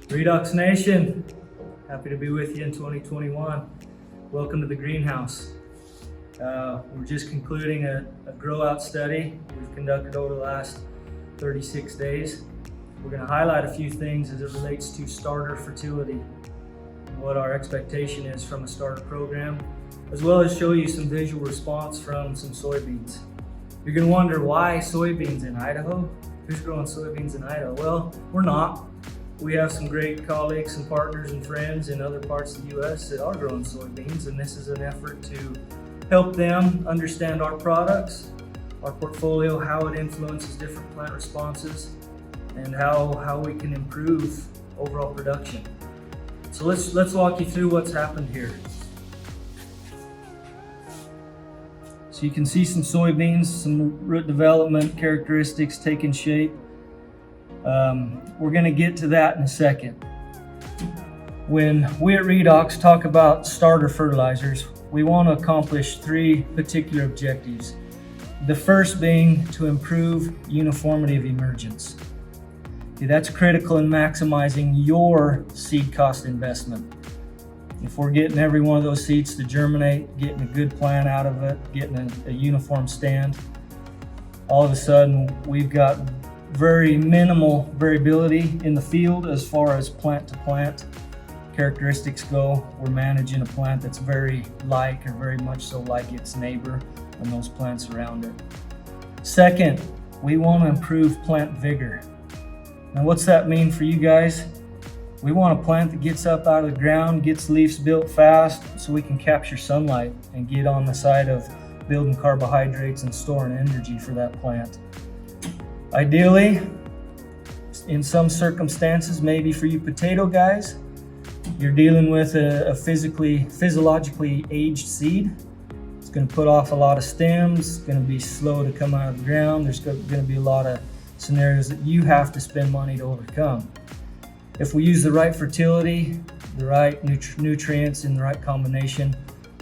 Redox Nation, happy to be with you in 2021. Welcome to the greenhouse. We're just concluding a grow out study we've conducted over the last 36 days. We're going to highlight a few things as it relates to starter fertility, what our expectation is from a starter program, as well as show you some visual response from some soybeans. You're going to wonder, why soybeans in Idaho? Who's growing soybeans in Idaho? Well, we're not. We have some great colleagues and partners and friends in other parts of the U.S. that are growing soybeans, and this is an effort to help them understand our products, our portfolio, how it influences different plant responses, and how we can improve overall production. So let's walk you through what's happened here. So you can see some soybeans, some root development characteristics taking shape. We're going to get to that in a second. When we at Redox talk about starter fertilizers, we want to accomplish three particular objectives. The first being to improve uniformity of emergence. Okay, that's critical in maximizing your seed cost investment. If we're getting every one of those seeds to germinate, getting a good plant out of it, getting a uniform stand, all of a sudden we've got very minimal variability in the field as far as plant to plant characteristics go. We're managing a plant that's very much so like its neighbor and those plants around it. Second, we want to improve plant vigor. Now what's that mean for you guys? We want a plant that gets up out of the ground, gets leaves built fast so we can capture sunlight and get on the side of building carbohydrates and storing energy for that plant. Ideally, in some circumstances, maybe for you potato guys, you're dealing with a physiologically aged seed. It's going to put off a lot of stems, it's going to be slow to come out of the ground. There's going to be a lot of scenarios that you have to spend money to overcome. If we use the right fertility, the right nutrients in the right combination,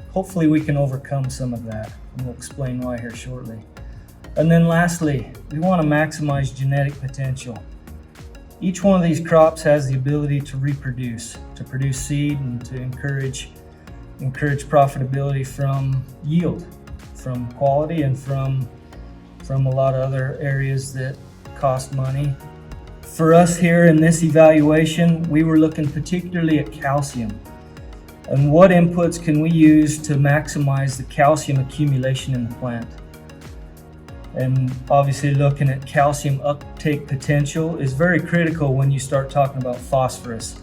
hopefully we can overcome some of that, and we'll explain why here shortly. And then lastly, we want to maximize genetic potential. Each one of these crops has the ability to reproduce, to produce seed, and to encourage profitability from yield, from quality, and from a lot of other areas that cost money. For us here in this evaluation, we were looking particularly at calcium and what inputs can we use to maximize the calcium accumulation in the plant. And obviously looking at calcium uptake potential is very critical when you start talking about phosphorus.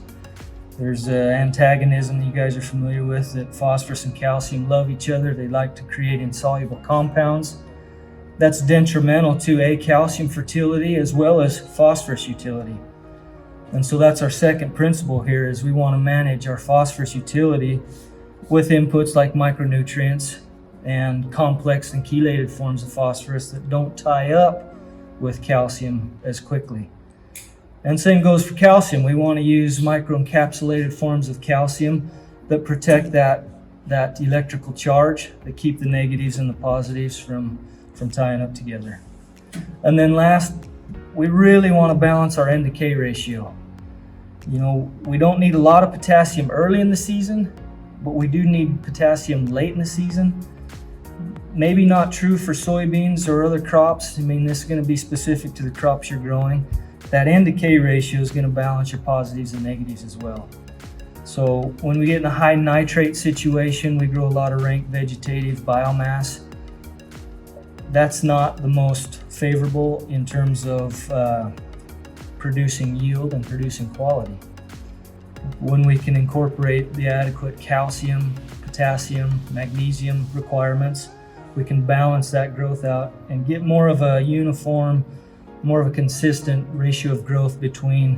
There's an antagonism that you guys are familiar with, that phosphorus and calcium love each other. They like to create insoluble compounds. That's detrimental to calcium fertility as well as phosphorus utility. And so that's our second principle here, is we want to manage our phosphorus utility with inputs like micronutrients and complex and chelated forms of phosphorus that don't tie up with calcium as quickly. And same goes for calcium. We want to use microencapsulated forms of calcium that protect that electrical charge, that keep the negatives and the positives from tying up together. And then last, we really want to balance our N-to-K ratio. You know, we don't need a lot of potassium early in the season, but we do need potassium late in the season. Maybe not true for soybeans or other crops. I mean, this is going to be specific to the crops you're growing. That N-to-K ratio is going to balance your positives and negatives as well. So when we get in a high nitrate situation, we grow a lot of rank vegetative biomass. That's not the most favorable in terms of producing yield and producing quality. When we can incorporate the adequate calcium, potassium, magnesium requirements, we can balance that growth out and get more of a uniform, more of a consistent ratio of growth between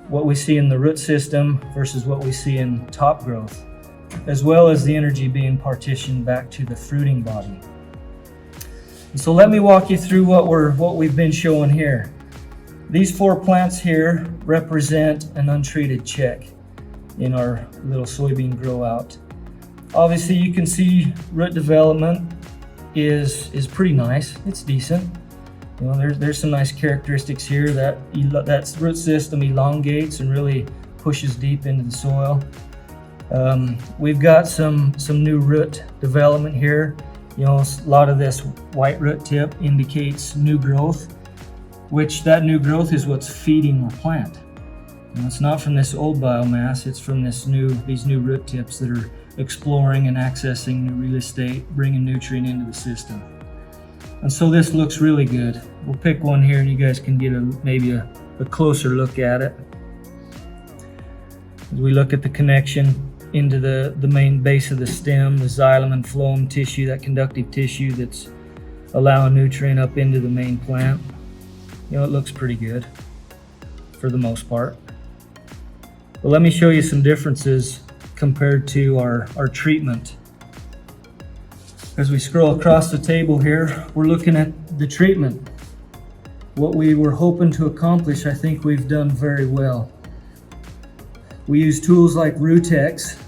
what we see in the root system versus what we see in top growth, as well as the energy being partitioned back to the fruiting body. And so let me walk you through what we've been showing here. These 4 plants here represent an untreated check in our little soybean grow out. Obviously you can see root development is pretty nice. It's decent. You know, there's some nice characteristics here that root system elongates and really pushes deep into the soil. We've got some new root development here. You know, a lot of this white root tip indicates new growth, which that new growth is what's feeding our plant. And it's not from this old biomass, it's from these new root tips that are exploring and accessing new real estate, bringing nutrient into the system. And so this looks really good. We'll pick one here and you guys can get maybe a closer look at it. As we look at the connection into the main base of the stem, the xylem and phloem tissue, that conductive tissue that's allowing nutrient up into the main plant. You know, it looks pretty good for the most part. But let me show you some differences compared to our treatment. As we scroll across the table here, we're looking at the treatment. What we were hoping to accomplish, I think we've done very well. We use tools like Redox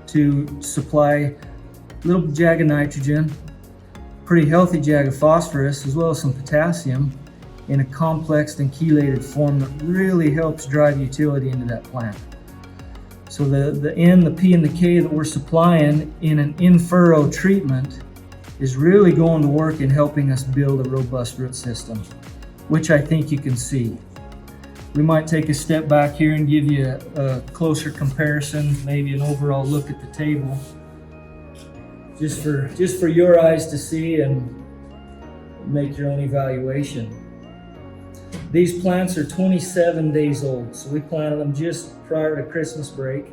to supply a little jag of nitrogen, pretty healthy jag of phosphorus, as well as some potassium in a complex and chelated form that really helps drive utility into that plant. So the N, the P, and the K that we're supplying in an in-furrow treatment is really going to work in helping us build a robust root system, which I think you can see. We might take a step back here and give you a closer comparison, maybe an overall look at the table, just for your eyes to see and make your own evaluation. These plants are 27 days old, so we planted them just prior to Christmas break,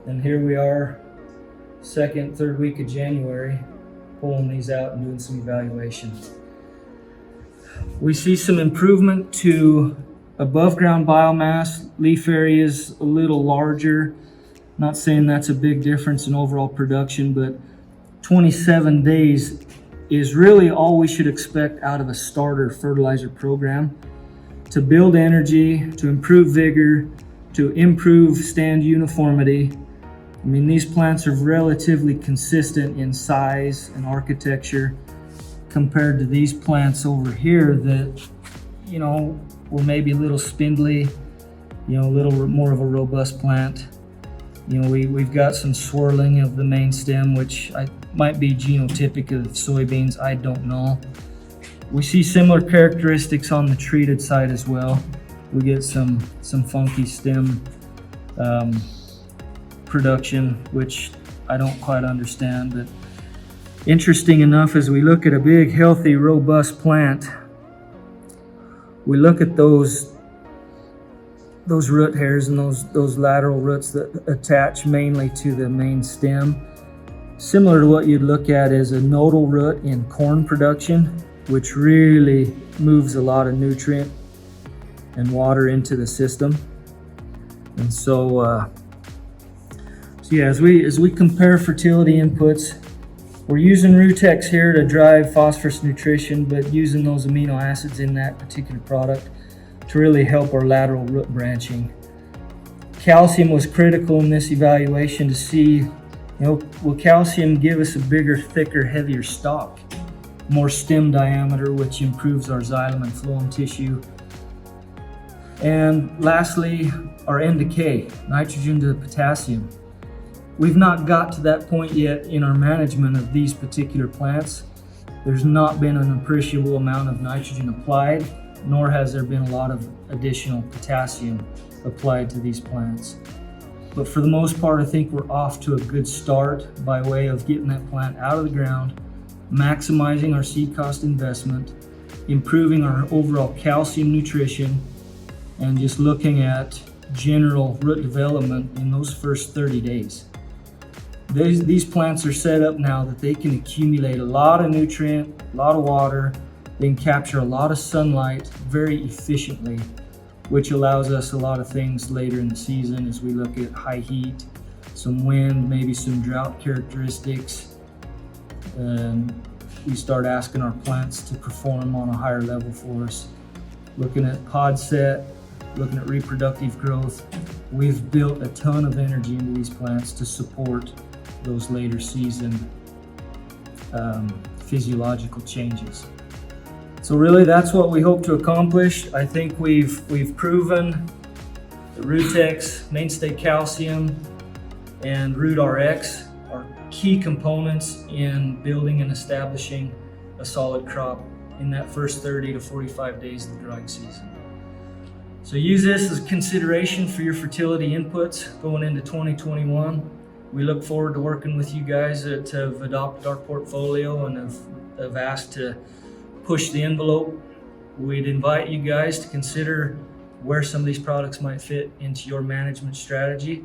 and here we are, second, third week of January, pulling these out and doing some evaluation. We see some improvement to above ground biomass, leaf areas a little larger. Not saying that's a big difference in overall production, but 27 days is really all we should expect out of a starter fertilizer program to build energy, to improve vigor, to improve stand uniformity. I mean, these plants are relatively consistent in size and architecture compared to these plants over here that, you know, were maybe a little spindly, you know, a little more of a robust plant. You know, we've got some swirling of the main stem, which might be genotypic of soybeans, I don't know. We see similar characteristics on the treated side as well. We get some funky stem production, which I don't quite understand, but interesting enough, as we look at a big, healthy, robust plant, we look at those root hairs and those lateral roots that attach mainly to the main stem, similar to what you'd look at as a nodal root in corn production, which really moves a lot of nutrient and water into the system. And so yeah, as we compare fertility inputs, we're using Redox here to drive phosphorus nutrition, but using those amino acids in that particular product to really help our lateral root branching. Calcium was critical in this evaluation to see, you know, will calcium give us a bigger, thicker, heavier stalk, more stem diameter, which improves our xylem and phloem tissue. And lastly, our N to K, nitrogen to potassium. We've not got to that point yet in our management of these particular plants. There's not been an appreciable amount of nitrogen applied, nor has there been a lot of additional potassium applied to these plants. But for the most part, I think we're off to a good start by way of getting that plant out of the ground, maximizing our seed cost investment, improving our overall calcium nutrition, and just looking at general root development in those first 30 days. These plants are set up now that they can accumulate a lot of nutrient, a lot of water, they can capture a lot of sunlight very efficiently, which allows us a lot of things later in the season as we look at high heat, some wind, maybe some drought characteristics, and we start asking our plants to perform on a higher level for us. Looking at pod set, looking at reproductive growth, we've built a ton of energy into these plants to support those later season physiological changes. So really, that's what we hope to accomplish. I think we've proven the Redox, Mainstay Calcium, and RootRx are key components in building and establishing a solid crop in that first 30 to 45 days of the growing season. So use this as a consideration for your fertility inputs going into 2021. We look forward to working with you guys that have adopted our portfolio and have asked to push the envelope. We'd invite you guys to consider where some of these products might fit into your management strategy.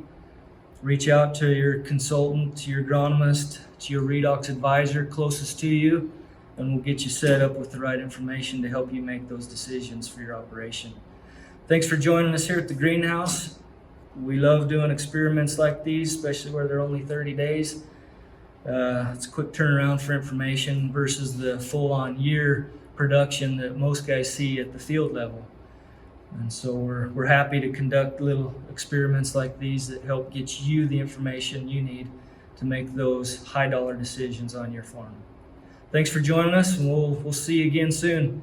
Reach out to your consultant, to your agronomist, to your Redox advisor closest to you, and we'll get you set up with the right information to help you make those decisions for your operation. Thanks for joining us here at the greenhouse. We love doing experiments like these, especially where they're only 30 days. It's a quick turnaround for information versus the full-on year production that most guys see at the field level. And so we're happy to conduct little experiments like these that help get you the information you need to make those high-dollar decisions on your farm. Thanks for joining us, and we'll see you again soon.